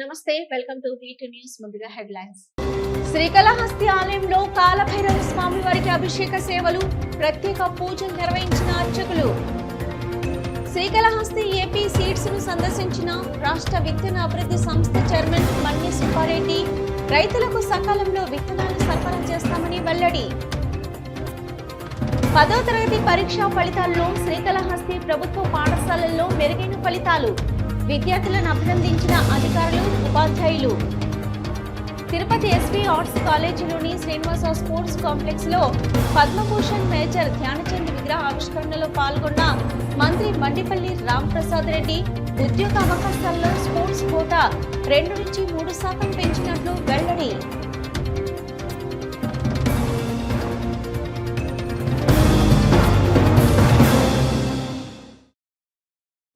నమస్తే, welcome to V2 news. ముందుగా headlines. Srikalahasti ఆలయంలో కాలభైరవ స్వామి వారికి అభిషేక సేవలు, ప్రత్యేక పూజలు నిర్వహించిన అర్చకులు. శ్రీకాళహస్తి ఏపీ సీడ్స్ ను సందర్శించిన రాష్ట్ర విత్తన అభివృద్ధి సంస్థ చైర్మన్ మన్ని సుబ్బారెడ్డి. రైతులకు సకాలంలో విత్తనాలు సరఫరా చేస్తామని వెల్లడి. 10వ తరగతి పరీక్షా ఫలితాల్లో శ్రీకాళహస్తి ప్రభుత్వ పాఠశాలల్లో మెరుగైన ఫలితాలు. విద్యార్థులను అభినందించిన అధికారులు, ఉపాధ్యాయులు. తిరుపతి ఎస్వి ఆర్ట్స్ కాలేజీలోని శ్రీనివాస స్పోర్ట్స్ కాంప్లెక్స్ లో పద్మభూషణ్ మేజర్ ధ్యానచంద్ విగ్రహ ఆవిష్కరణలో పాల్గొన్న మంత్రి మండిపల్లి రాంప్రసాద్ రెడ్డి. ఉద్యోగ అవకాశాల్లో స్పోర్ట్స్ కోటా 2 నుంచి 3% పెంచినట్లు వెల్లడి.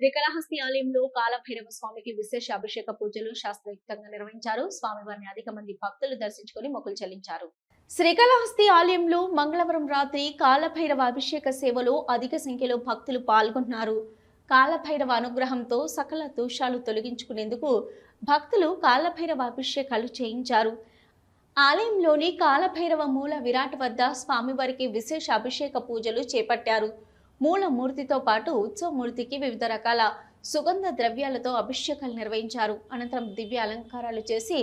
శ్రీకాళహస్తి ఆలయంలో కాలభైరవ స్వామికి విశేష అభిషేక పూజలు శాస్త్రయుక్తంగా నిర్వహించారు. స్వామివారిని అధిక మంది భక్తులు దర్శించుకుని మొక్కులు చెల్లించారు. శ్రీకాళహస్తి ఆలయంలో మంగళవారం రాత్రి కాలభైరవ అభిషేక సేవలో అధిక సంఖ్యలో భక్తులు పాల్గొన్నారు. కాలభైరవ అనుగ్రహంతో సకల దోషాలు తొలగించుకునేందుకు భక్తులు కాలభైరవ అభిషేకాలు చేయించారు. ఆలయంలోని కాలభైరవ మూల విరాట్ వద్ద స్వామివారికి విశేష అభిషేక పూజలు చేపట్టారు. మూలమూర్తితో పాటు ఉత్సవమూర్తికి వివిధ రకాల సుగంధ ద్రవ్యాలతో అభిషేకాలు నిర్వహించారు. అనంతరం దివ్య అలంకారాలు చేసి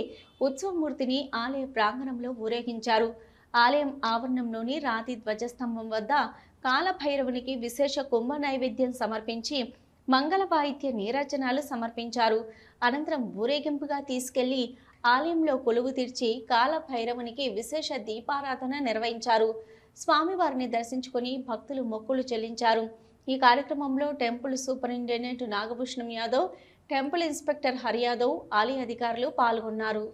ఉత్సవమూర్తిని ఆలయ ప్రాంగణంలో ఊరేగించారు. ఆలయం ఆవరణంలోని రాతి ధ్వజస్తంభం వద్ద కాలభైరవునికి విశేష కుంభ నైవేద్యం సమర్పించి మంగళ వాయిద్య నీరాజనాలు సమర్పించారు. అనంతరం ఊరేగింపుగా తీసుకెళ్లి ఆలయంలో కొలువు తీర్చి కాలభైరవునికి విశేష దీపారాధన నిర్వహించారు. స్వామివారిని దర్శించుకుని భక్తులు మొక్కులు చెల్లించారు. ఈ కార్యక్రమంలో temple superintendent Nagabhushanam Yadav, temple inspector Hari Yadav, ఆలయ అధికారులు పాల్గొన్నారు.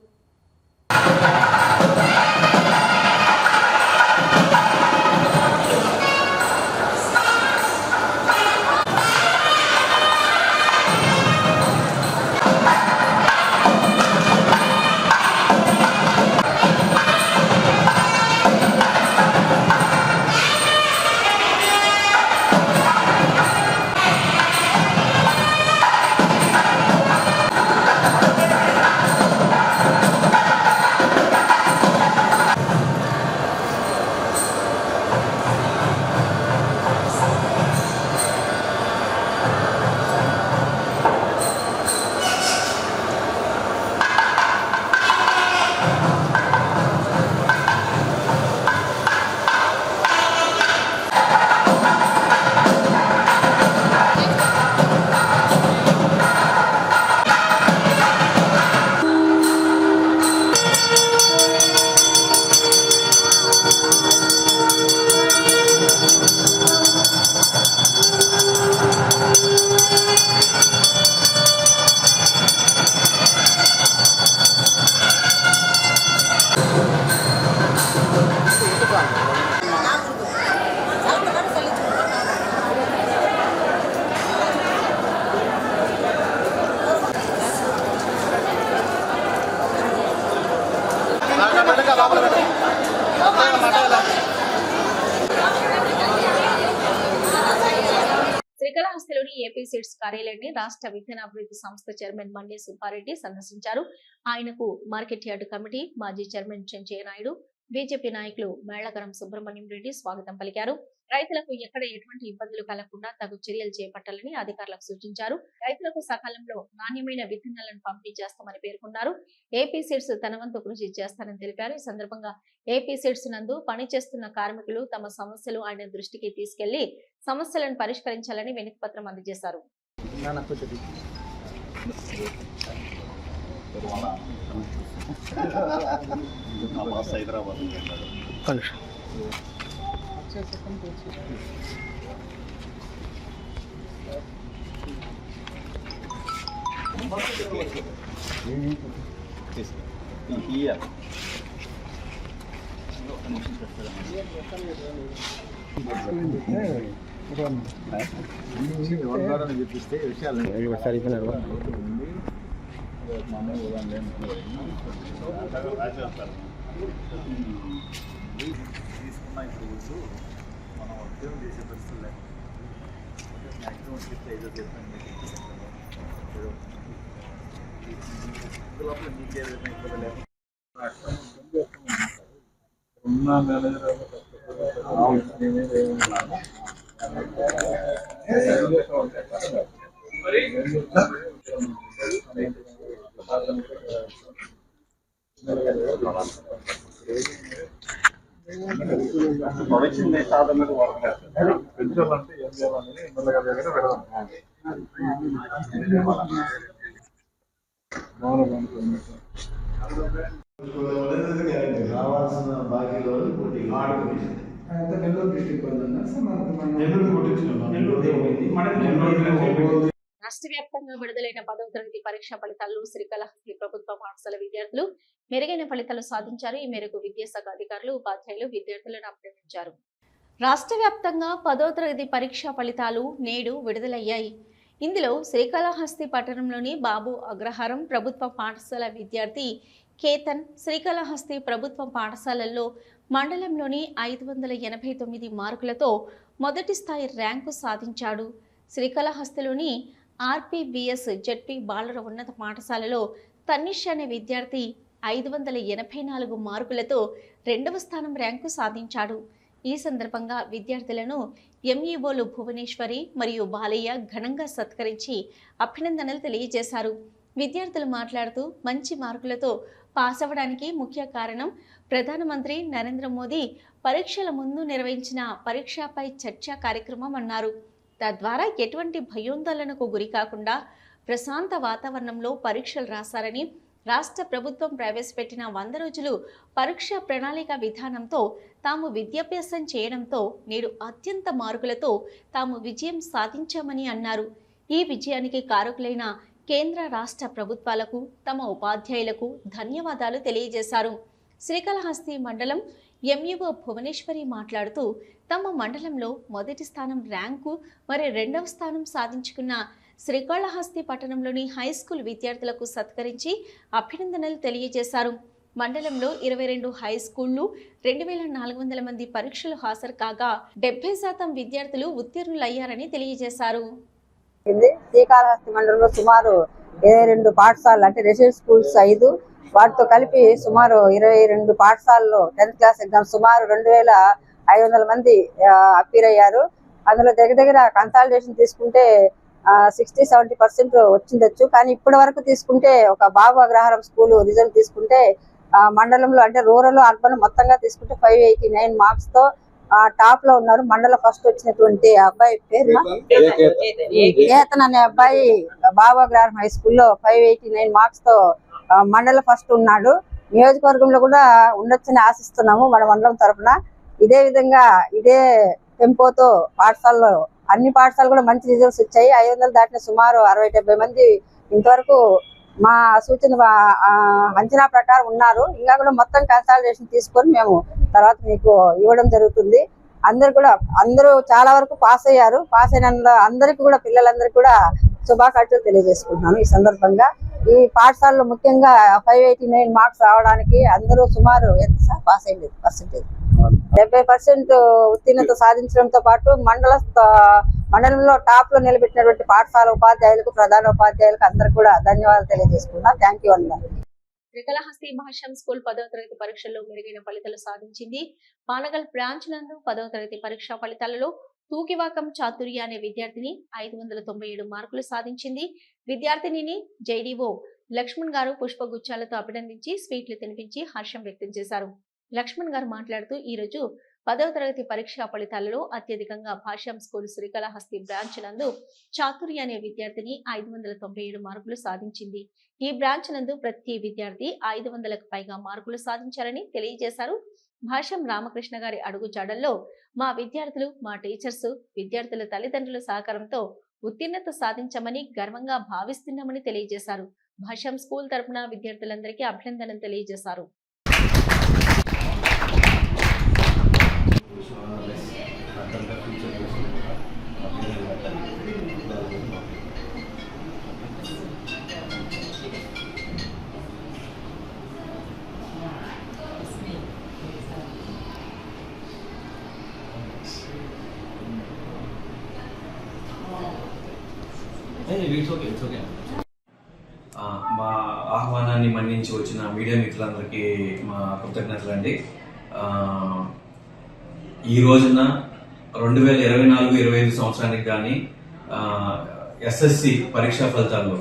శ్రీకాళహస్తిలోని ఏపీ సీడ్స్ కార్యాలయాన్ని రాష్ట్ర విత్తన అభివృద్ధి సంస్థ చైర్మన్ మన్ని సుబ్బారెడ్డి సందర్శించారు. ఆయనకు మార్కెట్ యార్డు కమిటీ మాజీ చైర్మన్ చెంచయ్య నాయుడు, బీజేపీ నాయకులు మేళ్లగరం సుబ్రహ్మణ్యం రెడ్డి స్వాగతం పలికారు. రైతులకు ఎక్కడ ఎటువంటి ఇబ్బందులు కలగకుండా తగు చర్యలు చేపట్టాలని అధికారులకు సూచించారు. రైతులకు సకాలంలో నాణ్యమైన విత్తనాలను పంపిణీ చేస్తామని పేర్కొన్నారు. ఏపీ సీడ్స్ తన వంతు కృషి చేస్తారని తెలిపారు. ఈ సందర్భంగా ఏపీ సీడ్స్ నందు పనిచేస్తున్న కార్మికులు తమ సమస్యలు ఆయన దృష్టికి తీసుకెళ్లి సమస్యలను పరిష్కరించాలని వినతి పత్రం అందజేశారు. చూపిస్తే విషయాలు తీసుకున్న ఇప్పుడు మనం ఉద్యోగం చేసే పరిస్థితులు లేకపోతే మ్యాక్సిమం 5 చెప్పండి. లోపల మీకు ఏదైనా ఇబ్బంది లేకుండా ఉన్న మేనేజర్ ప్రొడక్షన్ సాధనకు పెంచాలంటే ఏం చేయాలని ఎమ్మెల్యే గారి దగ్గర పెడదాం. రావాల్సిన బాకీలో నెల్లూరు డిస్ట్రిక్ట్ రాష్ట్ర వ్యాప్తంగా విడుదలైన 10వ తరగతి పరీక్షా ఫలితాల్లో శ్రీకాళహస్తి ప్రభుత్వ పాఠశాల విద్యార్థులు మెరుగైన ఫలితాలు సాధించారు. ఈ మేరకు విద్యాశాఖ అధికారులు, ఉపాధ్యాయులు విద్యార్థులను అభినందించారు. రాష్ట్ర వ్యాప్తంగా 10వ తరగతి పరీక్షా ఫలితాలు నేడు విడుదలయ్యాయి. ఇందులో శ్రీకాళహస్తి పట్టణంలోని బాబు అగ్రహారం ప్రభుత్వ పాఠశాల విద్యార్థి కేతన్ శ్రీకాళహస్తి ప్రభుత్వ పాఠశాలల్లో మండలంలోని 589 మార్కులతో మొదటి స్థాయి ర్యాంకు సాధించాడు. శ్రీకాళహస్తిలోని ఆర్పీబీఎస్ జెడ్పీ బాలుర ఉన్నత పాఠశాలలో తన్నిష్ అనే విద్యార్థి 584 మార్కులతో 2వ స్థానం ర్యాంకు సాధించాడు. ఈ సందర్భంగా విద్యార్థులను ఎంఈఓలు భువనేశ్వరి మరియు బాలయ్య ఘనంగా సత్కరించి అభినందనలు తెలియజేశారు. విద్యార్థులు మాట్లాడుతూ మంచి మార్కులతో పాస్ అవ్వడానికి ముఖ్య కారణం ప్రధానమంత్రి నరేంద్ర మోదీ పరీక్షల ముందు నిర్వహించిన పరీక్షపై చర్చా కార్యక్రమం అన్నారు. తద్వారా ఎటువంటి భయోందోళనకు గురి కాకుండా ప్రశాంత వాతావరణంలో పరీక్షలు రాశారని, రాష్ట్ర ప్రభుత్వం ప్రవేశపెట్టిన 100 రోజులు పరీక్షా ప్రణాళిక విధానంతో తాము విద్యాభ్యాసం చేయడంతో నేడు అత్యంత మార్కులతో తాము విజయం సాధించామని అన్నారు. ఈ విజయానికి కారకులైన కేంద్ర రాష్ట్ర ప్రభుత్వాలకు, తమ ఉపాధ్యాయులకు ధన్యవాదాలు తెలియజేశారు. శ్రీకాళహస్తి మండలం ఎంఈఓ భువనేశ్వరి మాట్లాడుతూ తమ మండలంలో మొదటి స్థానం ర్యాంకు మరి 2వ స్థానం సాధించుకున్న శ్రీకాళహస్తి పట్టణంలోని హై స్కూల్ విద్యార్థులకు సత్కరించి అభినందనలు తెలియజేశారు. మండలంలో 22 హై స్కూళ్లు 2400 మంది పరీక్షలు హాజరు కాగా 70% విద్యార్థులు ఉత్తీర్ణులయ్యారని తెలియజేశారు. శ్రీకాళహస్తి మండలంలో సుమారు 22 పాఠశాలలు అంటే రెసిడెన్షియల్ స్కూల్స్ 5 వాటితో కలిపి సుమారు 22 పాఠశాలలో 10th క్లాస్ ఎగ్జామ్ సుమారు 2500 మంది అపీర్ అయ్యారు. అందులో దగ్గర కన్సాలిడేషన్ తీసుకుంటే 60-70% వచ్చిందచ్చు. కానీ ఇప్పటి వరకు తీసుకుంటే ఒక బాబు అగ్రహారం స్కూల్ రిజల్ట్ తీసుకుంటే మండలంలో అంటే రూరల్ అర్బన్ మొత్తంగా తీసుకుంటే 589 మార్క్స్ తో టాప్ లో ఉన్నారు. మండలం ఫస్ట్ వచ్చినటువంటి అబ్బాయి పేరు కేతన్ అనే అబ్బాయి బాబు అగ్రహారం హై స్కూల్లో 589 మార్క్స్ తో మండలం ఫస్ట్ ఉన్నాడు. నియోజకవర్గంలో కూడా ఉండొచ్చని ఆశిస్తున్నాము మన మండలం తరఫున. ఇదే విధంగా ఇదే టెంపోతో పాఠశాలలో అన్ని పాఠశాలలు కూడా మంచి రిజల్ట్స్ వచ్చాయి. 500 దాటిన సుమారు 60-70 మంది ఇంతవరకు మా సూచన అంచనా ప్రకారం ఉన్నారు. ఇంకా కూడా మొత్తం కన్సాలిడేషన్ తీసుకొని మేము తర్వాత మీకు ఇవ్వడం జరుగుతుంది. అందరూ చాలా వరకు పాస్ అయ్యారు. పాస్ అయిన అందరికీ కూడా పిల్లలందరికీ కూడా శుభాకాంక్షలు తెలియజేసుకుంటున్నాను. ఈ సందర్భంగా ఈ పాఠశాలలో ముఖ్యంగా 589 మార్క్స్ రావడానికి అందరూ సుమారు ఎంత సార్ పాస్ అయ్యింది పర్సెంటేజ్ 70% ఉత్తీర్ణత సాధించడంతో పాటు మండలంలో టాప్ లో నిలబెట్టినటువంటి పాఠశాల ఉపాధ్యాయులకు, ప్రధాన ఉపాధ్యాయులకు అందరికి కూడా ధన్యవాదాలు తెలియజేసుకున్నా. థ్యాంక్ యూ అన్నారు. శ్రీకాళహస్తి భాష్యం స్కూల్ 10వ తరగతి పరీక్షల్లో మెరుగైన ఫలితాలు సాధించింది. పానగల్ బ్రాంచ్ నందు 10వ తరగతి పరీక్షా ఫలితాలలో తూకివాకం చాతుర్య అనే విద్యార్థిని 597 మార్కులు సాధించింది. విద్యార్థినిని జేడీఓ లక్ష్మణ్ గారు పుష్పగుచ్చాలతో అభినందించి స్వీట్లు తినిపించి హర్షం వ్యక్తం చేశారు. లక్ష్మణ్ గారు మాట్లాడుతూ ఈ రోజు 10వ తరగతి పరీక్షా ఫలితాలలో అత్యధికంగా భాష్యం స్కూల్ శ్రీకాళహస్తి బ్రాంచ్ నందు చాతుర్య అనే విద్యార్థిని 597 మార్కులు సాధించింది. ఈ బ్రాంచ్ నందు ప్రతి విద్యార్థి 500కు పైగా మార్కులు సాధించారని తెలియజేశారు. భాష్యం రామకృష్ణ గారి అడుగు జాడల్లో మా విద్యార్థులు, మా టీచర్స్, విద్యార్థుల తల్లిదండ్రుల సహకారంతో ఉత్తీర్ణత సాధించామని గర్వంగా భావిస్తున్నామని తెలియజేశారు. భాష్యం స్కూల్ తరపున విద్యార్థులందరికీ అభినందనలు తెలియజేశారు. మా ఆహ్వానాన్ని మన్నించి వచ్చిన మీడియా మిత్రులందరికీ మా కృతజ్ఞతలండి. ఈ రోజున 2024-25 సంవత్సరానికి కానీ ఎస్ఎస్సి పరీక్షా ఫలితాల్లో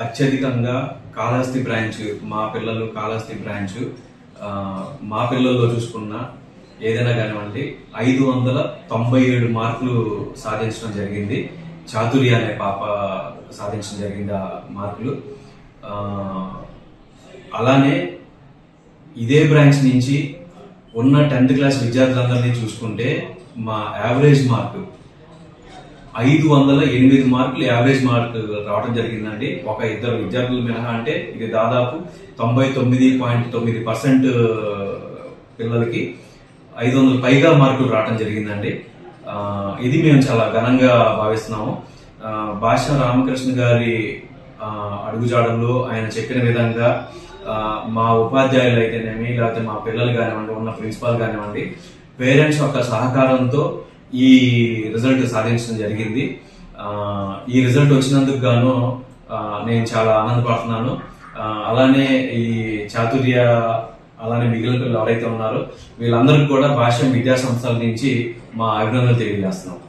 అత్యధికంగా కాళహస్తి బ్రాంచ్, మా పిల్లలు కాళహస్తి బ్రాంచ్, మా పిల్లల్లో చూసుకున్న ఏదైనా కానివ్వండి 597 మార్కులు సాధించడం జరిగింది. చాతుర్య అనే పాప సాధించడం జరిగింది ఆ మార్కులు. అలానే ఇదే బ్రాంచ్ నుంచి ఉన్న 10th క్లాస్ విద్యార్థులందరినీ చూసుకుంటే మా యావరేజ్ మార్కు 508 మార్కులు యావరేజ్ మార్క్ రావడం జరిగిందండి. ఒక ఇద్దరు విద్యార్థులు మినహా అంటే ఇది దాదాపు 99.9% పిల్లలకి 500 పైగా మార్కులు రావడం జరిగిందండి. ఇది మేము చాలా ఘనంగా భావిస్తున్నాము. భాష రామకృష్ణ గారి అడుగుజాడల్లో ఆయన చెప్పిన విధంగా మా ఉపాధ్యాయులు అయితేనేమి, లేకపోతే మా పిల్లలు కానివ్వండి, ఉన్న ప్రిన్సిపాల్ కానివ్వండి, పేరెంట్స్ యొక్క సహకారంతో ఈ రిజల్ట్ సాధించడం జరిగింది. ఈ రిజల్ట్ వచ్చినందుకు గాను నేను చాలా ఆనందపడుతున్నాను. అలానే ఈ చాతుర్య, అలానే మిగిలిన పిల్లలు ఎవరైతే ఉన్నారో వీళ్ళందరికీ కూడా భాష విద్యా సంస్థల నుంచి మా అభినందనలు తెలియజేస్తున్నాం.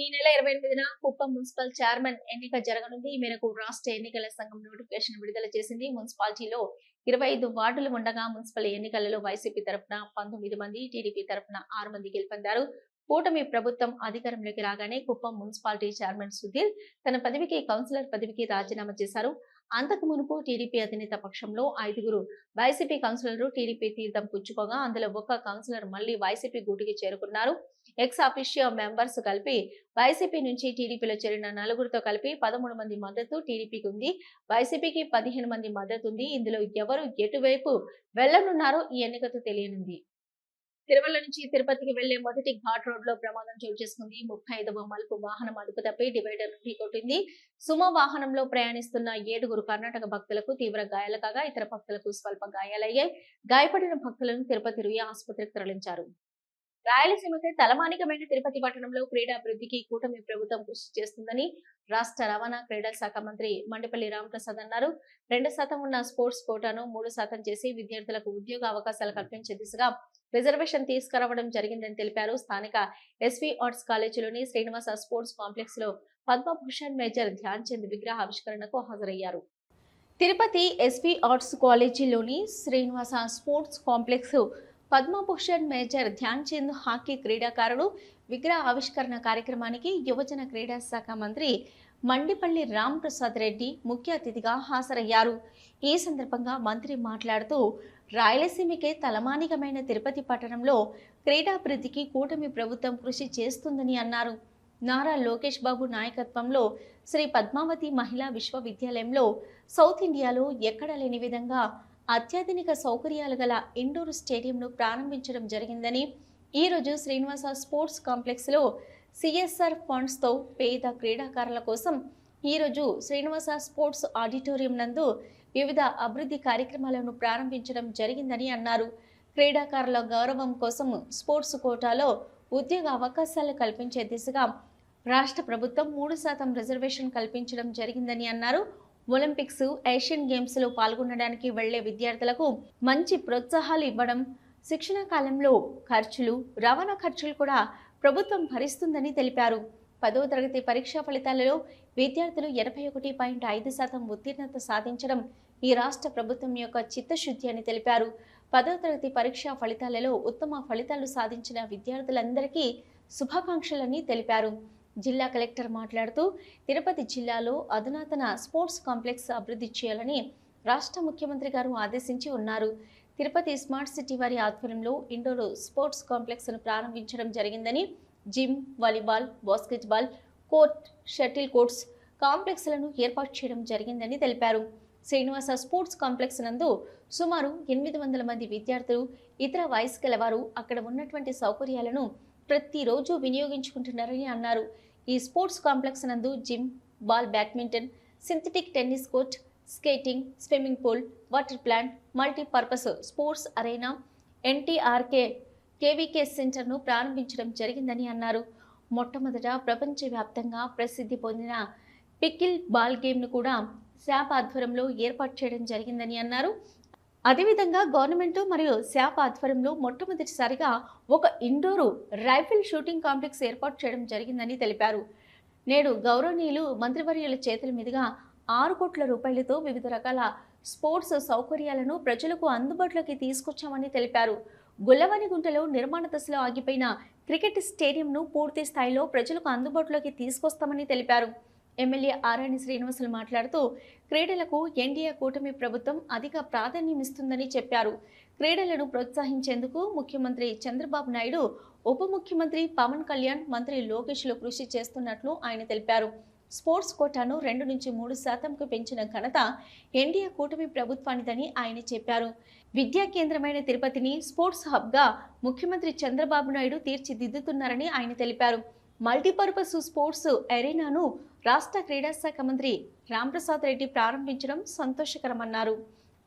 ఈ నెల 28న కుప్పం మున్సిపల్ చైర్మన్ ఎన్నిక జరగనుంది. ఈ మేరకు రాష్ట్ర ఎన్నికల సంఘం నోటిఫికేషన్ విడుదల చేసింది. మున్సిపాలిటీలో 25 వార్డులు ఉండగా మున్సిపల్ ఎన్నికలలో వైసీపీ తరఫున 19 మంది, టీడీపీ తరఫున 6 మంది గెలుపొందారు. కూటమి ప్రభుత్వం అధికారంలోకి రాగానే కుప్పం మున్సిపాలిటీ చైర్మన్ సుధీర్ తన పదవికి కౌన్సిలర్ పదవికి రాజీనామా చేశారు. అంతకు మునుపు టీడీపీ అధినేత పక్షంలో 5గురు వైసీపీ కౌన్సిలర్లు టీడీపీ తీర్థం పుచ్చుకోగా అందులో ఒక కౌన్సిలర్ మళ్లీ వైసీపీ గూటికి చేరుకున్నారు. ఎక్స్ అఫీషియో మెంబర్స్ కలిపి వైసీపీ నుంచి టీడీపీలో చేరిన 4గురితో కలిపి 13 మంది మద్దతు టీడీపీకి ఉంది. వైసీపీకి 15 మంది మద్దతు ఉంది. ఇందులో ఎవరు ఎటువైపు వెళ్లనున్నారో ఈ ఎన్నికతో తెలియనుంది. తిరుమల నుంచి తిరుపతికి వెళ్లే మొదటి ఘాట్ రోడ్ లో ప్రమాదం చోటు చేసుకుంది. 35వ మలుపు వాహనం అదుపు తప్పి డివైడర్ ఢీకొట్టింది. సుమో వాహనంలో ప్రయాణిస్తున్న 7గురు కర్ణాటక భక్తులకు తీవ్ర గాయాలు కాగా ఇతర భక్తులకు స్వల్ప గాయాలయ్యాయి. గాయపడిన భక్తులను తిరుపతి రుయా ఆసుపత్రికి తరలించారు. రాయలసీమకి తలమానికమైన తిరుపతి పట్టణంలో క్రీడాభివృద్ధికి కూటమి ప్రభుత్వం కృషి చేస్తుందని రాష్ట్ర రవాణా క్రీడల శాఖ మంత్రి మండిపల్లి రామప్రసాద్ అన్నారు. 2% ఉన్న స్పోర్ట్స్ కోటాను 3% చేసి విద్యార్థులకు ఉద్యోగ అవకాశాలు కల్పించే దిశగా రిజర్వేషన్ తీసుకురావడం జరిగిందని తెలిపారు. స్థానిక ఎస్వి ఆర్ట్స్ కాలేజీలోని శ్రీనివాస స్పోర్ట్స్ కాంప్లెక్స్ లో పద్మభూషణ్ మేజర్ ధ్యాన్ చంద్ విగ్రహ ఆవిష్కరణకు హాజరయ్యారు. తిరుపతి ఎస్వి ఆర్ట్స్ కాలేజీలోని Srinivasa sports complex Padma Bhushan major Dhyan Chand hockey క్రీడాకారుడు విగ్రహ ఆవిష్కరణ కార్యక్రమానికి యువజన క్రీడా శాఖ మంత్రి మండిపల్లి రామప్రసాద్ రెడ్డి ముఖ్య అతిథిగా హాజరయ్యారు. ఈ సందర్భంగా మంత్రి మాట్లాడుతూ రాయలసీమకే తలమానికమైన తిరుపతి పట్టణంలో క్రీడాభివృద్ధికి కూటమి ప్రభుత్వం కృషి చేస్తుందని అన్నారు. నారా లోకేష్ బాబు నాయకత్వంలో శ్రీ పద్మావతి మహిళా విశ్వవిద్యాలయంలో సౌత్ ఇండియాలో ఎక్కడా లేని విధంగా అత్యాధునిక సౌకర్యాలు గల ఇండోర్ స్టేడియంను ప్రారంభించడం జరిగిందని, ఈరోజు శ్రీనివాస స్పోర్ట్స్ కాంప్లెక్స్లో సిఎస్ఆర్ ఫండ్స్తో పేద క్రీడాకారుల కోసం ఈరోజు శ్రీనివాస స్పోర్ట్స్ ఆడిటోరియం నందు వివిధ అభివృద్ధి కార్యక్రమాలను ప్రారంభించడం జరిగిందని అన్నారు. క్రీడాకారుల గౌరవం కోసం స్పోర్ట్స్ కోటాలో ఉద్యోగ అవకాశాలు కల్పించే దిశగా రాష్ట్ర ప్రభుత్వం 3% రిజర్వేషన్ కల్పించడం జరిగిందని అన్నారు. ఒలింపిక్స్, ఏషియన్ గేమ్స్ లో పాల్గొనడానికి వెళ్లే విద్యార్థులకు మంచి ప్రోత్సాహాలు ఇవ్వడం, శిక్షణ కాలంలో ఖర్చులు, రవాణా ఖర్చులు కూడా ప్రభుత్వం భరిస్తుందని తెలిపారు. 10వ తరగతి పరీక్షా ఫలితాలలో విద్యార్థులు 81.5% ఉత్తీర్ణత సాధించడం ఈ రాష్ట్ర ప్రభుత్వం యొక్క చిత్తశుద్ధి అని తెలిపారు. 10వ తరగతి పరీక్షా ఫలితాలలో ఉత్తమ ఫలితాలు సాధించిన విద్యార్థులందరికీ శుభాకాంక్షలని తెలిపారు. జిల్లా కలెక్టర్ మాట్లాడుతూ తిరుపతి జిల్లాలో అధునాతన స్పోర్ట్స్ కాంప్లెక్స్ అభివృద్ధి చేయాలని రాష్ట్ర ముఖ్యమంత్రి గారు ఆదేశించి ఉన్నారు. తిరుపతి స్మార్ట్ సిటీ వారి ఆధ్వర్యంలో ఇండోర్ స్పోర్ట్స్ కాంప్లెక్స్ ను ప్రారంభించడం జరిగిందని, gym, volleyball, basketball court, shuttle courts కాంప్లెక్స్లను ఏర్పాటు చేయడం జరిగిందని తెలిపారు. శ్రీనివాస స్పోర్ట్స్ కాంప్లెక్స్ నందు సుమారు 800 మంది విద్యార్థులు, ఇతర వయసు గలవారు అక్కడ ఉన్నటువంటి సౌకర్యాలను ప్రతిరోజు వినియోగించుకుంటున్నారని అన్నారు. ఈ స్పోర్ట్స్ కాంప్లెక్స్ నందు gym, ball badminton, synthetic tennis court, skating, swimming pool, water plant, multipurpose sports arena, ఎన్టీఆర్కే కేవీకే సెంటర్ను ప్రారంభించడం జరిగిందని అన్నారు. మొట్టమొదట ప్రపంచవ్యాప్తంగా ప్రసిద్ధి పొందిన పికిల్ బాల్ గేమ్ను కూడా శాప్ ఆధ్వర్యంలో ఏర్పాటు చేయడం జరిగిందని అన్నారు. అదేవిధంగా గవర్నమెంట్ మరియు శాప్ ఆధ్వర్యంలో మొట్టమొదటిసారిగా ఒక ఇండోరు రైఫిల్ షూటింగ్ కాంప్లెక్స్ ఏర్పాటు చేయడం జరిగిందని తెలిపారు. నేడు గౌరవనీయులు మంత్రివర్యుల చేతుల మీదుగా 6 కోట్ల రూపాయలతో వివిధ రకాల స్పోర్ట్స్ సౌకర్యాలను ప్రజలకు అందుబాటులోకి తీసుకొచ్చామని తెలిపారు. గుల్లవనిగుంటలో నిర్మాణ దశలో ఆగిపోయిన క్రికెట్ స్టేడియంను పూర్తి స్థాయిలో ప్రజలకు అందుబాటులోకి తీసుకొస్తామని తెలిపారు. ఎమ్మెల్యే ఆరాణి శ్రీనివాసులు మాట్లాడుతూ క్రీడలకు ఎన్డీఏ కూటమి ప్రభుత్వం అధిక ప్రాధాన్యమిస్తుందని చెప్పారు. క్రీడలను ప్రోత్సహించేందుకు ముఖ్యమంత్రి చంద్రబాబు నాయుడు, ఉప ముఖ్యమంత్రి పవన్ కళ్యాణ్, మంత్రి లోకేష్లు కృషి చేస్తున్నట్లు ఆయన తెలిపారు. స్పోర్ట్స్ కోటాను 2 నుంచి 3% పెంచిన ఘనత ఎన్డీఏ కూటమి ప్రభుత్వానిదని ఆయన చెప్పారు. విద్యా కేంద్రమైన తిరుపతిని స్పోర్ట్స్ హబ్గా ముఖ్యమంత్రి చంద్రబాబు నాయుడు తీర్చిదిద్దుతున్నారని ఆయన తెలిపారు. మల్టీపర్పస్ స్పోర్ట్స్ అరేనాను రాష్ట్ర క్రీడా శాఖ మంత్రి రాంప్రసాద్ రెడ్డి ప్రారంభించడం సంతోషకరమన్నారు.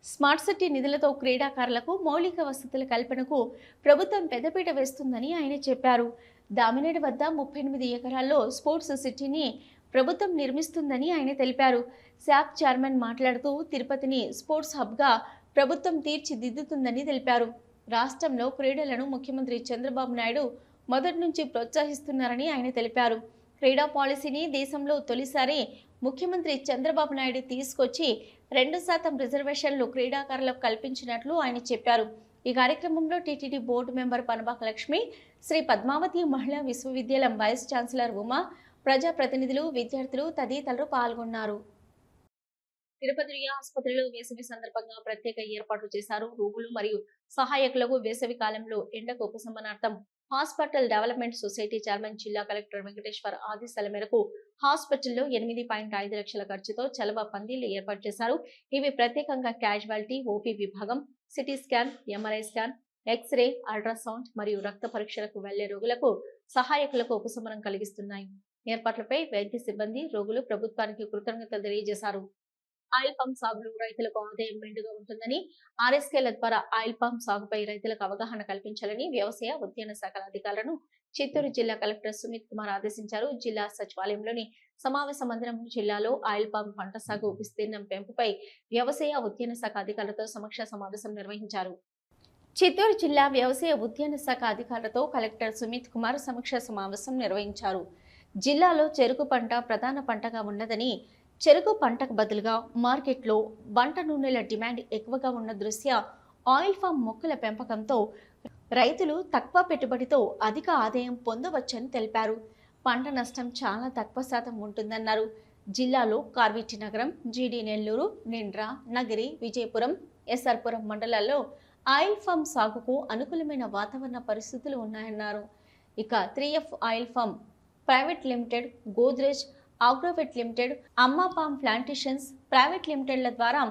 స్మార్ట్ సిటీ నిధులతో క్రీడాకారులకు మౌలిక వసతుల కల్పనకు ప్రభుత్వం పెద్దపీట వేస్తుందని ఆయన చెప్పారు. దామినేడు వద్ద 38 ఎకరాల్లో స్పోర్ట్స్ సిటీని ప్రభుత్వం నిర్మిస్తుందని ఆయన తెలిపారు. శాప్ చైర్మన్ మాట్లాడుతూ తిరుపతిని స్పోర్ట్స్ హబ్గా ప్రభుత్వం తీర్చిదిద్దుతుందని తెలిపారు. రాష్ట్రంలో క్రీడలను ముఖ్యమంత్రి చంద్రబాబు నాయుడు మొదటి నుంచి ప్రోత్సహిస్తున్నారని ఆయన తెలిపారు. క్రీడా పాలసీని దేశంలో తొలిసారి ముఖ్యమంత్రి చంద్రబాబు నాయుడు తీసుకొచ్చి 2% రిజర్వేషన్లు క్రీడాకారులకు కల్పించినట్లు ఆయన చెప్పారు. ఈ కార్యక్రమంలో TTD board member Panabaka Lakshmi, Sri Padmavathi మహిళా విశ్వవిద్యాలయం వైస్ ఛాన్సలర్ ఉమా, ప్రజాప్రతినిధులు, విద్యార్థులు తదితరులు పాల్గొన్నారు. తిరుపతి ఆసుపత్రిలో వేసవి సందర్భంగా ప్రత్యేక ఏర్పాట్లు చేశారు. రోగులు మరియు సహాయకులకు వేసవి కాలంలో ఎండకు ఉపశమనార్థం హాస్పిటల్ డెవలప్మెంట్ సొసైటీ చైర్మన్ జిల్లా కలెక్టర్ వెంకటేశ్వర్ ఆదేశాల మేరకు హాస్పిటల్లో 8.5 లక్షల ఖర్చుతో చలవ పందిళ్లు ఏర్పాటు చేశారు. ఇవి ప్రత్యేకంగా క్యాజువాలిటీ, ఓపీ విభాగం, CT scan, MRI scan, X-ray, ultrasound మరియు రక్త పరీక్షలకు వెళ్లే రోగులకు సహాయకులకు ఉపశమనం కలిగిస్తున్నాయి. ఏర్పాట్లపై వైద్య సిబ్బంది, రోగులు ప్రభుత్వానికి కృతజ్ఞతలు తెలియజేశారు. ఆయిల్ పంప్ సాగులో రైతులకు ఆదాయం మెండుగా ఉంటుందని, ఆర్ఎస్కేల ద్వారా ఆయిల్ పంప్ సాగుపై రైతులకు అవగాహన కల్పించాలని వ్యవసాయ, ఉద్యాన శాఖల అధికారులను చిత్తూరు జిల్లా కలెక్టర్ సుమిత్ కుమార్ ఆదేశించారు. జిల్లా సచివాలయంలోని సమావేశ మందిరం జిల్లాలో ఆయిల్ పంప్ పంట సాగు విస్తీర్ణం పెంపుపై వ్యవసాయ, ఉద్యాన శాఖ అధికారులతో సమీక్షా సమావేశం నిర్వహించారు. చిత్తూరు జిల్లా వ్యవసాయ, ఉద్యాన శాఖ అధికారులతో కలెక్టర్ సుమిత్ కుమార్ సమీక్షా సమావేశం నిర్వహించారు. జిల్లాలో చెరుకు పంట ప్రధాన పంటగా ఉన్నదని, చెరుకు పంటకు బదులుగా మార్కెట్లో వంట నూనెల డిమాండ్ ఎక్కువగా ఉన్న దృష్ట్యా ఆయిల్ ఫామ్ మొక్కల పెంపకంతో రైతులు తక్కువ పెట్టుబడితో అధిక ఆదాయం పొందవచ్చని తెలిపారు. పంట నష్టం చాలా తక్కువ శాతం ఉంటుందన్నారు. జిల్లాలో కార్విటి నగరం, జీడి నెల్లూరు, నిండ్ర, నగిరి, విజయపురం, ఎస్ఆర్పురం మండలాల్లో ఆయిల్ ఫామ్ సాగుకు అనుకూలమైన వాతావరణ పరిస్థితులు ఉన్నాయన్నారు. ఇక 3F oil palm private limited, Godrej agrovet limited, Amma palm plantations private లిమిటెడ్ల ద్వారా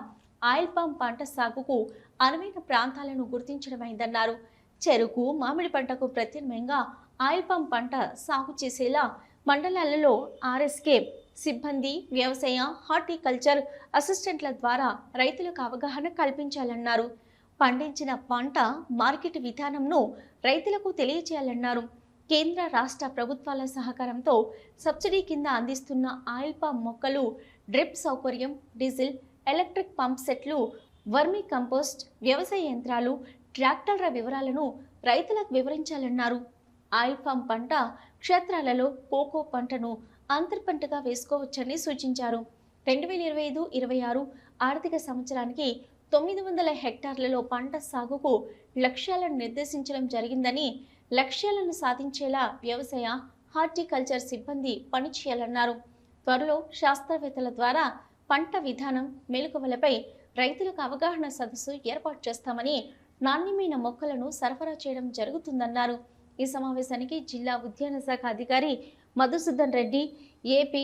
ఆయిల్ పామ్ పంట సాగుకు అనువైన ప్రాంతాలను గుర్తించడమైందన్నారు. చెరుకు, మామిడి పంటకు ప్రత్యామ్నాయంగా ఆయిల్ పామ్ పంట సాగు చేసేలా మండలాలలో ఆర్ఎస్కే సిబ్బంది, వ్యవసాయ, హార్టికల్చర్ అసిస్టెంట్ల ద్వారా రైతులకు అవగాహన కల్పించాలన్నారు. పండించిన పంట మార్కెట్ విధానంను రైతులకు తెలియజేయాలన్నారు. కేంద్ర, రాష్ట్ర ప్రభుత్వాల సహకారంతో సబ్సిడీ కింద అందిస్తున్న ఆయిల్ పామ్ మొక్కలు, డ్రిప్ సౌకర్యం, డీజిల్, ఎలక్ట్రిక్ పంప్ సెట్లు, వర్మీ కంపోస్ట్, వ్యవసాయ యంత్రాలు, ట్రాక్టర్ల వివరాలను రైతులకు వివరించాలన్నారు. ఆయిల్ పామ్ పంట క్షేత్రాలలో కోకో పంటను అంతర్ పంటగా వేసుకోవచ్చని సూచించారు. 2025-26 ఆర్థిక సంవత్సరానికి 900 హెక్టార్లలో పంట సాగుకు లక్ష్యాలను నిర్దేశించడం జరిగిందని, లక్ష్యాలను సాధించేలా వ్యవసాయ, హార్టికల్చర్ సిబ్బంది పనిచేయాలన్నారు. త్వరలో శాస్త్రవేత్తల ద్వారా పంట విధానం, మెలకువలపై రైతులకు అవగాహన సదస్సు ఏర్పాటు చేస్తామని, నాణ్యమైన మొక్కలను సరఫరా చేయడం జరుగుతుందన్నారు. ఈ సమావేశానికి జిల్లా ఉద్యాన శాఖ అధికారి Madhusudan Reddy, AP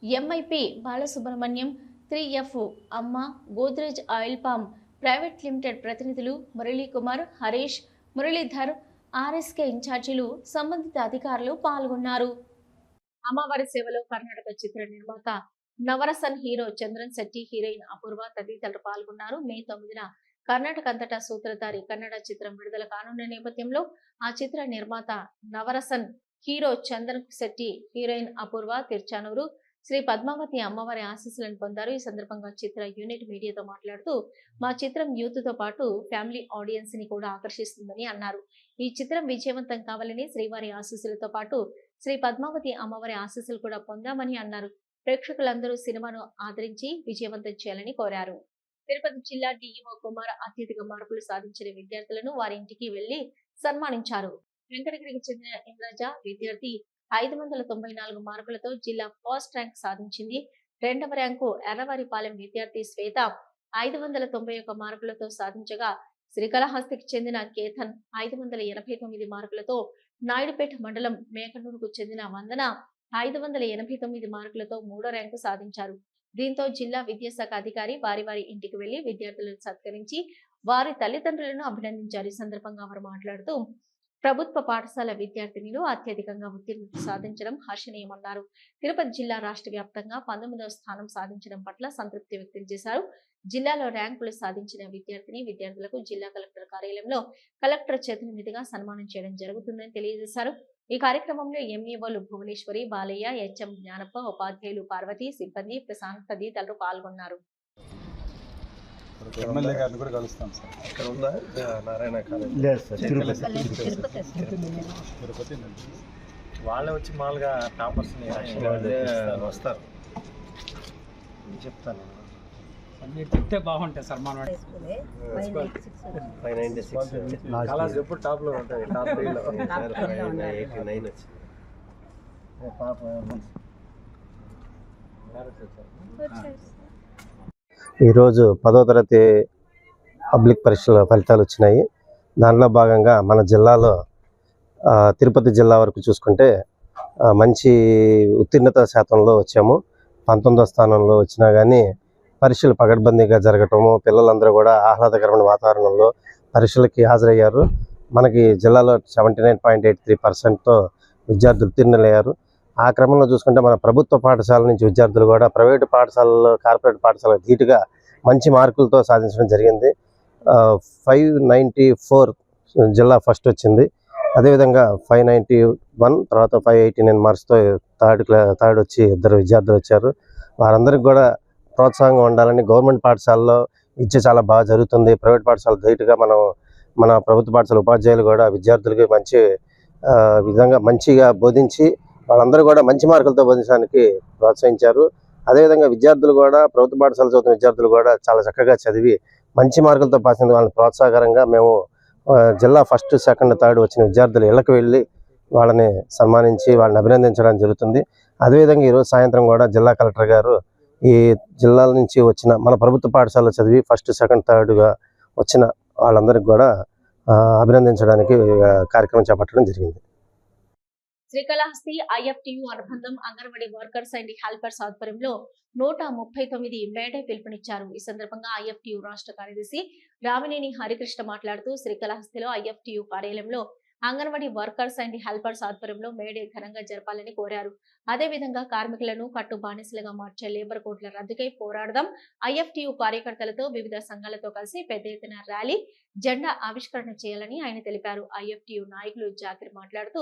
MIP Balasubrahmanyam, 3F అమ్మ, Godrej oil palm private limited ప్రతినిధులు మురళీ కుమార్, హరీష్, మురళీధర్, ఆర్ఎస్కే ఇన్ఛార్జీలు, సంబంధిత అధికారులు పాల్గొన్నారు. అమ్మవారి సేవలో కర్ణాటక చిత్ర నిర్మాత నవరసన్ హీరో చంద్రన్ శెట్టి, హీరోయిన్ అపూర్వ తదితరులు పాల్గొన్నారు. మే 9న కర్ణాటక అంతటా సూత్రధారి కన్నడ చిత్రం విడుదల కానున్న నేపథ్యంలో ఆ చిత్ర నిర్మాత నవరసన్ హీరో చంద్రన్ శెట్టి, హీరోయిన్ అపూర్వ తిరుచానూరు శ్రీ పద్మావతి అమ్మవారి ఆశీస్సులను పొందారు. ఈ సందర్భంగా చిత్ర యూనిట్ మీడియాతో మాట్లాడుతూ మా చిత్రం యూత్ తో పాటు ఫ్యామిలీ ఆడియన్స్ ని కూడా ఆకర్షిస్తుందని అన్నారు. ఈ చిత్రం విజయవంతం కావాలని శ్రీవారి ఆశీస్సులతో పాటు శ్రీ పద్మావతి అమ్మవారి ఆశీస్సులు కూడా పొందామని అన్నారు. ప్రేక్షకులందరూ సినిమాను ఆదరించి విజయవంతం చేయాలని కోరారు. తిరుపతి జిల్లా డిఈఓ కుమార్ అత్యధిక మార్కులు సాధించిన విద్యార్థులను వారి ఇంటికి వెళ్లి సన్మానించారు. వెంకటగిరికి చెందిన ఇంద్రజ విద్యార్థి 594 మార్కులతో జిల్లా ఫస్ట్ ర్యాంక్ సాధించింది. రెండవ ర్యాంకు ఎర్రవారిపాలెం విద్యార్థి శ్వేత 591 మార్కులతో సాధించగా, శ్రీకాళహస్తికి చెందిన కేతన్ 589 మార్కులతో, నాయుడుపేట మండలం మేకనూరుకు చెందిన వందన 589 మార్కులతో మూడో ర్యాంకు సాధించారు. దీంతో జిల్లా విద్యాశాఖ అధికారి వారి ఇంటికి వెళ్లి విద్యార్థులను సత్కరించి వారి తల్లిదండ్రులను అభినందించారు. ఈ సందర్భంగా వారు మాట్లాడుతూ ప్రభుత్వ పాఠశాల విద్యార్థినులు అత్యధికంగా ఉత్తీర్ణత సాధించడం హర్షణీయమన్నారు. తిరుపతి జిల్లా రాష్ట్ర వ్యాప్తంగా 19వ స్థానం సాధించడం పట్ల సంతృప్తి వ్యక్తం చేశారు. జిల్లాలో ర్యాంకులు సాధించిన విద్యార్థులకు జిల్లా కలెక్టర్ కార్యాలయంలో కలెక్టర్ చేతుల మీదుగా సన్మానం చేయడం జరుగుతుందని తెలియజేశారు. ఈ కార్యక్రమంలో ఎంఈఓలు భువనేశ్వరి, బాలయ్య, హెచ్ఎం జ్ఞానప్ప, ఉపాధ్యాయులు పార్వతి, సిబ్బంది, ప్రశాంత్ తదితరులు పాల్గొన్నారు. ఎమ్మెల్యే గారిని కూడా కలుస్తాం సార్. ఇక్కడ ఉందా నారాయణ కాలేజ్? లేదు సార్, తిరుపతి వాళ్ళే వచ్చి మామూలుగా టాపర్స్ వస్తారు. చెప్తాను మీరు చెప్తే బాగుంటుంది సార్. మన 596 కళాస్ ఎప్పుడు టాప్ లో ఉంటుంది. టాప్ 3లో 89 వచ్చి ఈరోజు 10వ తరగతి పబ్లిక్ పరీక్షల ఫలితాలు వచ్చినాయి. దానిలో భాగంగా మన జిల్లాలో తిరుపతి జిల్లా వరకు చూసుకుంటే మంచి ఉత్తీర్ణత శాతంలో వచ్చాము. 19వ స్థానంలో వచ్చినా కానీ పరీక్షలు పకడ్బందీగా జరగటము, పిల్లలందరూ కూడా ఆహ్లాదకరమైన వాతావరణంలో పరీక్షలకి హాజరయ్యారు. మనకి జిల్లాలో 79.83%తో విద్యార్థులు ఉత్తీర్ణులయ్యారు. ఆ క్రమంలో చూసుకుంటే మన ప్రభుత్వ పాఠశాల నుంచి విద్యార్థులు కూడా ప్రైవేటు పాఠశాలలో, కార్పొరేట్ పాఠశాలకు ధీటుగా మంచి మార్కులతో సాధించడం జరిగింది. 594 జిల్లా ఫస్ట్ వచ్చింది. అదేవిధంగా 591, తర్వాత 589 మార్క్స్తో థర్డ్ వచ్చి 2 విద్యార్థులు వచ్చారు. వారందరికీ కూడా ప్రోత్సాహంగా ఉండాలని, గవర్నమెంట్ పాఠశాలలో విద్య చాలా బాగా జరుగుతుంది. ప్రైవేట్ పాఠశాల ధీటుగా మన ప్రభుత్వ పాఠశాల ఉపాధ్యాయులు కూడా విద్యార్థులకి మంచి విధంగా మంచిగా బోధించి వాళ్ళందరూ కూడా మంచి మార్కులతో బోధించడానికి ప్రోత్సహించారు. అదేవిధంగా విద్యార్థులు కూడా ప్రభుత్వ పాఠశాల చదువుతున్న విద్యార్థులు కూడా చాలా చక్కగా చదివి మంచి మార్కులతో పాస్ అయిన వాళ్ళని ప్రోత్సాహకరంగా మేము జిల్లా ఫస్ట్, సెకండ్, థర్డ్ వచ్చిన విద్యార్థులు ఇళ్లకు వెళ్ళి వాళ్ళని సన్మానించి వాళ్ళని అభినందించడం జరుగుతుంది. అదేవిధంగా ఈరోజు సాయంత్రం కూడా జిల్లా కలెక్టర్ గారు ఈ జిల్లాల నుంచి వచ్చిన మన ప్రభుత్వ పాఠశాలలో చదివి ఫస్ట్, సెకండ్, థర్డ్గా వచ్చిన వాళ్ళందరికీ కూడా అభినందించడానికి కార్యక్రమం చేపట్టడం జరిగింది. శ్రీకాళహస్తి ఐఎఫ్టియు అనుబంధం అంగన్వాడీ వర్కర్స్ అండ్ హెల్పర్స్ ఆధ్వర్యంలో 139 మేడే పిలుపునిచ్చారు. ఈ సందర్భంగా ఐఎఫ్టియు రాష్ట్ర కార్యదర్శి రామినేని హరికృష్ణ మాట్లాడుతూ శ్రీకాళహస్తిలో ఐఎఫ్టియు కార్యాలయంలో అంగన్వాడీ వర్కర్స్ అండ్ హెల్పర్స్ ఆధ్వర్యంలో మేడే ఘనంగా జరపాలని కోరారు. అదేవిధంగా కార్మికులను కట్టు బానిసలుగా మార్చే లేబర్ కోడ్ల రద్దుకై పోరాడదాం. ఐఎఫ్టియు కార్యకర్తలతో వివిధ సంఘాలతో కలిసి పెద్ద ఎత్తున ర్యాలీ, జెండా ఆవిష్కరణ చేయాలని ఆయన తెలిపారు. ఐఎఫ్టియు నాయకులు జాకిర్ మాట్లాడుతూ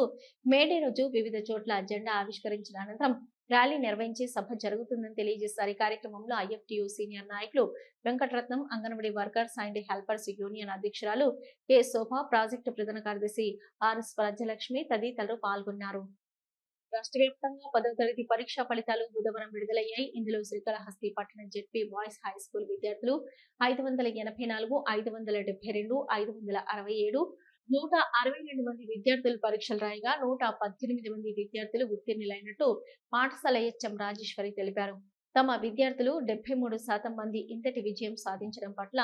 మేడే రోజు వివిధ చోట్ల జెండా ఆవిష్కరించిన అనంతరం ర్యాలీ నిర్వహించి సభ జరుగుతుందని తెలియజేశారు. ఈ కార్యక్రమంలో ఐఎఫ్టియు సీనియర్ నాయకులు Venkataratnam, anganwadi workers and helpers union అధ్యక్షురాలు కె శోభ, ప్రాజెక్టు ప్రధాన కార్యదర్శి ఆర్ఎస్ రాజ్యలక్ష్మి తదితరులు పాల్గొన్నారు. రాష్ట్ర వ్యాప్తంగా 10వ తరగతి పరీక్షా ఫలితాలు బుధవారం విడుదలయ్యాయి. ఇందులో శ్రీకాళహస్తి పట్టణ జెడ్పీ బాయ్స్ హై స్కూల్ విద్యార్థులు 584, 572, 567, 162 మంది విద్యార్థులు పరీక్షలు రాయగా 118 మంది విద్యార్థులు ఉత్తీర్ణులైనట్టు పాఠశాల హెచ్ఎం రాజేశ్వరి తెలిపారు. తమ విద్యార్థులు 73% మంది ఇంతటి విజయం సాధించడం పట్ల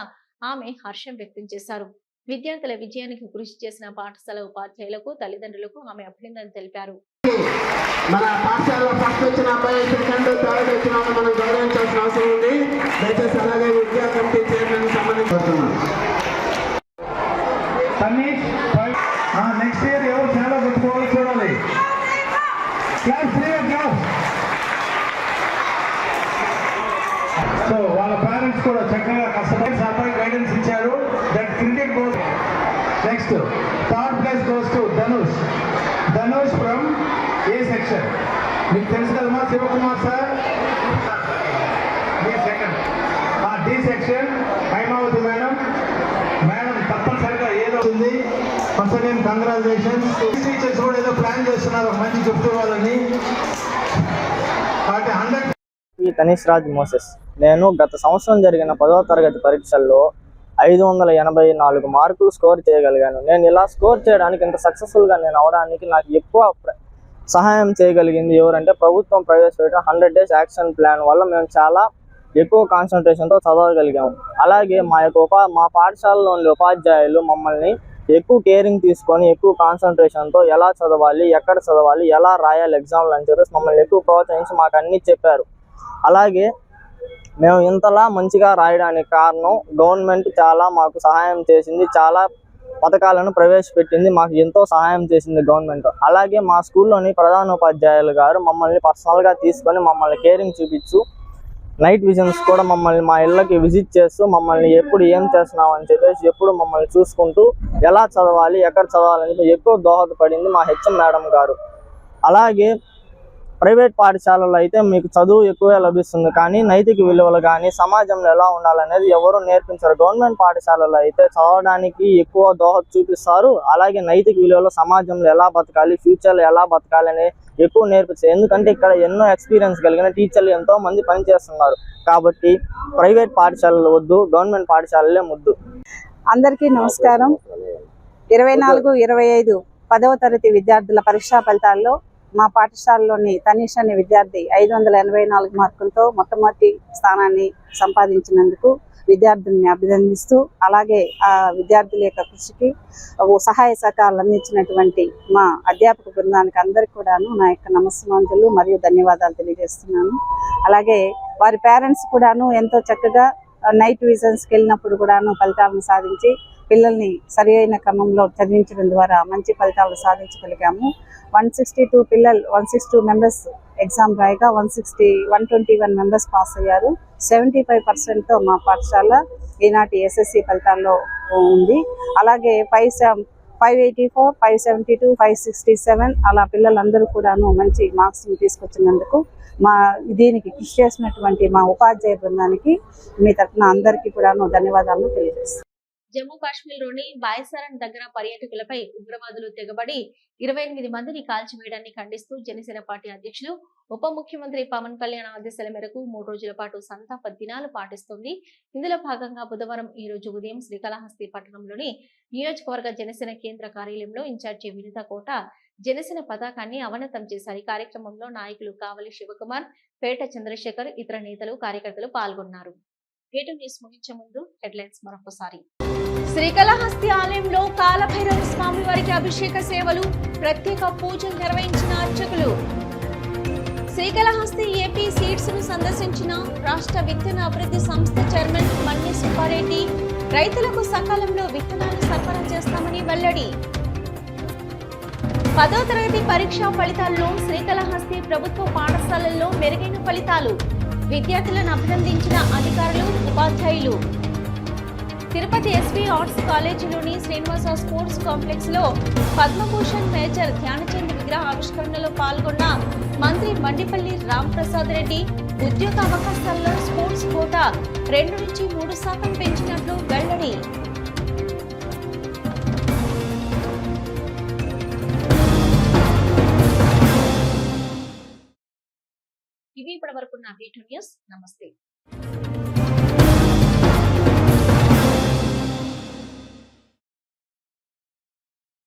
ఆమె హర్షం వ్యక్తం చేశారు. విద్యార్థుల విజయానికి కృషి చేసిన పాఠశాల ఉపాధ్యాయులకు, తల్లిదండ్రులకు ఆమె అభినందనలు తెలిపారు. మన పాఠశాలలో ఫస్ట్ వచ్చిన అబ్బాయి, సెకండ్, థర్డ్ వచ్చిన మనం గౌరవించాల్సిన అవసరం ఉంది. దయచేసి అలాగే విద్యా కమిటీ చైర్మన్ సంబంధించుకుంటున్నాం. నెక్స్ట్ ఇయర్ ఎవరు చాలా గుర్తుకోవాలి చూడాలి. క్లాస్ 3 క్లాస్ సో వాళ్ళ పేరెంట్స్ కూడా చక్కగా కష్టపడి అబ్బాయి గైడెన్స్ ఇచ్చారు. That credit goes next. Third place goes to Dhanush from A section. మీకు తెలుసు కదమ్మా Shivakumar sir. D section Haimavathi madam తప్పనిసరిగా ఏదో ఉంది. First again congratulations. టీచర్స్ కూడా ఏదో ప్లాన్ చేస్తున్నారు మంచి గిఫ్ట్ ఇవ్వాలని. కాబట్టి 100 తనీష్ రాజ్ మోసెస్. నేను గత సంవత్సరం జరిగిన 10వ తరగతి పరీక్షల్లో 584 మార్కులు స్కోర్ చేయగలిగాను. నేను ఇలా స్కోర్ చేయడానికి ఇంత సక్సెస్ఫుల్గా నేను అవడానికి నాకు ఎక్కువ సహాయం చేయగలిగింది ఎవరంటే ప్రభుత్వం ప్రవేశపెట్టిన 100 days యాక్షన్ ప్లాన్ వల్ల మేము చాలా ఎక్కువ కాన్సన్ట్రేషన్తో చదవగలిగాము. అలాగే మా పాఠశాలలోని ఉపాధ్యాయులు మమ్మల్ని ఎక్కువ కేరింగ్ తీసుకొని ఎక్కువ కాన్సన్ట్రేషన్తో ఎలా చదవాలి, ఎక్కడ చదవాలి, ఎలా రాయాలి ఎగ్జామ్లు అని చెప్పేసి మమ్మల్ని ఎక్కువ ప్రోత్సహించి మాకు అన్నీ చెప్పారు. అలాగే మేము ఇంతలా మంచిగా రాయడానికి కారణం గవర్నమెంట్ చాలా మాకు సహాయం చేసింది. చాలా పథకాలను ప్రవేశపెట్టింది. మాకు ఎంతో సహాయం చేసింది గవర్నమెంట్. అలాగే మా స్కూల్లోని ప్రధానోపాధ్యాయులు గారు మమ్మల్ని పర్సనల్గా తీసుకొని మమ్మల్ని కేరింగ్ చూపించు నైట్ విజన్స్ కూడా మమ్మల్ని మా ఇళ్ళకి విజిట్ చేస్తూ మమ్మల్ని ఎప్పుడు ఏం చేస్తున్నాం అని చెప్పేసి ఎప్పుడు మమ్మల్ని చూసుకుంటూ ఎలా చదవాలి, ఎక్కడ చదవాలని చెప్పి ఎక్కువ దోహదపడింది మా హెచ్ఎం మేడం గారు. అలాగే ప్రైవేట్ పాఠశాలలో అయితే మీకు చదువు ఎక్కువే లభిస్తుంది, కానీ నైతిక విలువలు కానీ సమాజంలో ఎలా ఉండాలనేది ఎవరు నేర్పించారు. గవర్నమెంట్ పాఠశాలలో అయితే చదవడానికి ఎక్కువ దోహద చూపిస్తారు. అలాగే నైతిక విలువలు, సమాజంలో ఎలా బతకాలి, ఫ్యూచర్లో ఎలా బతకాలి అని ఎక్కువ నేర్పిస్తారు. ఎందుకంటే ఇక్కడ ఎన్నో ఎక్స్పీరియన్స్ కలిగిన టీచర్లు ఎంతో మంది పనిచేస్తున్నారు. కాబట్టి ప్రైవేట్ పాఠశాలలు వద్దు, గవర్నమెంట్ పాఠశాలలే ముద్దు. అందరికీ నమస్కారం. 24-25 10వ తరగతి విద్యార్థుల పరీక్షా ఫలితాల్లో మా పాఠశాలలోని తనీష్ అనే విద్యార్థి 584 మార్కులతో మొట్టమొదటి స్థానాన్ని సంపాదించినందుకు విద్యార్థుల్ని అభినందిస్తూ, అలాగే ఆ విద్యార్థుల యొక్క కృషికి సహాయ సహకారాలు అందించినటువంటి మా అధ్యాపక బృందానికి అందరికీ కూడాను నా యొక్క నమస్కారాలు మరియు ధన్యవాదాలు తెలియజేస్తున్నాను. అలాగే వారి పేరెంట్స్ కూడాను ఎంతో చక్కగా నైట్ విజన్స్కి వెళ్ళినప్పుడు కూడాను ఫలితాలను సాధించి పిల్లల్ని సరి అయిన క్రమంలో చదివించడం ద్వారా మంచి ఫలితాలు సాధించగలిగాము. 162 మెంబర్స్ ఎగ్జామ్ రాయగా 121 మెంబర్స్ పాస్ అయ్యారు. 75%తో మా పాఠశాల ఈనాటి ఎస్ఎస్సి ఫలితాల్లో ఉంది. అలాగే 584, 572, 567 అలా పిల్లలందరూ కూడాను మంచి మార్క్స్ని తీసుకొచ్చినందుకు దీనికి కృషి చేసినటువంటి మా ఉపాధ్యాయ బృందానికి మీ తరఫున అందరికీ కూడాను ధన్యవాదాలను తెలియజేస్తాను. జమ్మూ కాశ్మీర్లోని బాయ్సరన్ దగ్గర పర్యాటకులపై ఉగ్రవాదులు తెగబడి 28 మందిని కాల్చివేయడాన్ని ఖండిస్తూ జనసేన పార్టీ అధ్యక్షులు ఉప ముఖ్యమంత్రి పవన్ కళ్యాణ్ ఆదేశాల మేరకు 3 రోజుల పాటు సంతాప దినాలు పాటిస్తోంది. ఇందులో భాగంగా బుధవారం ఈ రోజు ఉదయం శ్రీకాళహస్తి పట్టణంలోని నియోజకవర్గ జనసేన కేంద్ర కార్యాలయంలో ఇన్ఛార్జి వినిత కోట జనసేన పతాకాన్ని అవనతం చేశారు. ఈ కార్యక్రమంలో నాయకులు కావలి శివకుమార్, పేట చంద్రశేఖర్, ఇతర నేతలు, కార్యకర్తలు పాల్గొన్నారు. గేటు న్యూస్ ముగించే ముందు హెడ్లైన్స్ మరొకసారి. శ్రీకాళహస్తి ఆలయంలో కాలభైరవ స్వామి వారికి అభిషేక సేవలు, ప్రత్యేక పూజలు నిర్వహించిన అర్చకులు. శ్రీకాళహస్తి ఏపీ సీడ్స్ ను సందర్శించిన రాష్ట్ర విత్తన అభివృద్ధి సంస్థ చైర్మన్ మన్ని సుబ్బారెడ్డి, రైతులకు సకాలంలో విత్తనాలు సరఫరా చేస్తామని వెల్లడి. 10వ తరగతి పరీక్షా ఫలితాల్లో శ్రీకాళహస్తి ప్రభుత్వ పాఠశాలల్లో మెరుగైన ఫలితాలు, విద్యార్థులను అభినందించిన అధికారులు, ఉపాధ్యాయులు. తిరుపతి ఎస్వి ఆర్ట్స్ కాలేజీలోని శ్రీనివాస స్పోర్ట్స్ కాంప్లెక్స్ లో పద్మభూషణ్ మేజర్ ధ్యానచంద్ విగ్రహ ఆవిష్కరణలో పాల్గొన్న మంత్రి మండిపల్లి రాంప్రసాద్ రెడ్డి, ఉద్యోగ అవకాశాల్లో స్పోర్ట్స్ కోటా 2 నుంచి 3% పెంచినట్లు వెల్లడి. ఇవి ఇప్పటి వరకున్న వీడియో న్యూస్. నమస్తే.